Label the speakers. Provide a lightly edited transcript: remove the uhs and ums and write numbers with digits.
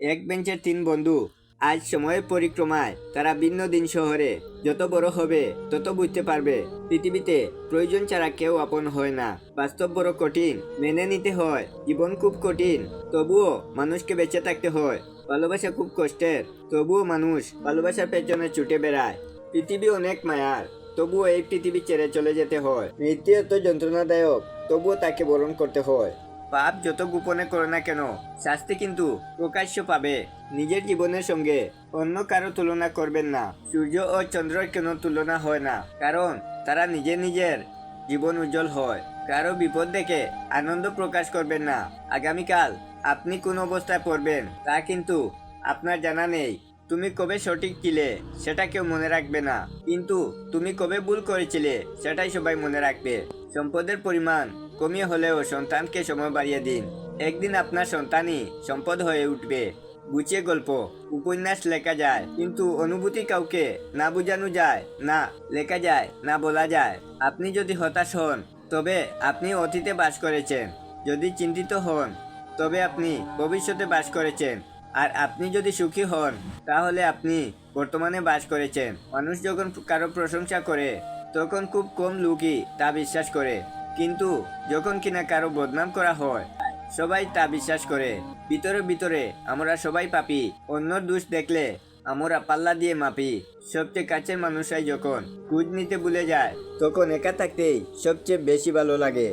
Speaker 1: এক বেঞ্চের তিন বন্ধু। আজ সময়ের পরিক্রমায় তারা ভিন্ন দিন শহরে। যত বড় হবে তত বুঝতে পারবে পৃথিবীতে প্রয়োজন ছাড়া কেউ আপন হয় না। বাস্তব বড় কঠিন, মেনে নিতে হয় জীবন খুব কঠিন, তবুও মানুষকে বেঁচে থাকতে হয়। ভালোবাসা খুব কষ্টের, তবুও মানুষ ভালোবাসার পেছনে ছুটে বেড়ায়। পৃথিবী অনেক মায়ার, তবুও এই পৃথিবী ছেড়ে চলে যেতে হয়। মৃত্যু এত যন্ত্রণাদায়ক, তবুও তাকে বরণ করতে হয়। পাপ যত গোপনে করে না কেন, শাস্তি কিন্তু প্রকাশ্য পাবে। নিজের জীবনের সঙ্গে অন্য কারো তুলনা করবেন না। সূর্য ও চন্দ্রের কেন তুলনা হয় না, কারণ তারা নিজের নিজের জীবন উজ্জ্বল হয়। কারো বিপদ দেখে আনন্দ প্রকাশ করবেন না। আগামীকাল আপনি কোন অবস্থায় পড়বেন তা কিন্তু আপনার জানা নেই। তুমি কবে সঠিক ছিলে সেটা কেউ মনে রাখবে না, কিন্তু তুমি কবে ভুল করেছিলে সেটাই সবাই মনে রাখবে। সম্পদের পরিমাণ কমিয়ে হলেও সন্তানকে সময় বাড়িয়ে দিন। একদিন আপনার সন্তানই সম্পদ হয়ে উঠবে। গুছিয়ে গল্প, উপন্যাস লেখা যায়, কিন্তু অনুভূতি কাউকে না বোঝানো যায়, না লেখা যায়, না বলা যায়। আপনি যদি হতাশ হন, তবে আপনি অতীতে বাস করেছেন। যদি চিন্তিত হন, তবে আপনি ভবিষ্যতে বাস করেছেন। আর আপনি যদি সুখী হন, তাহলে আপনি বর্তমানে বাস করেছেন। মানুষ যখন কারো প্রশংসা করে, তখন খুব কম লোকই তা বিশ্বাস করে। কিন্তু যখন কিনা কারো বদনাম করা হয়, সবাই তা বিশ্বাস করে। ভিতরে ভিতরে আমরা সবাই পাপী। অন্যর দোষ দেখলে আমরা পাল্লা দিয়ে মাপি। সবচেয়ে কাছের মানুষরাই যখন খোঁজ নিতে ভুলে যায়, তখন একা থাকতেই সবচেয়ে বেশি ভালো লাগে।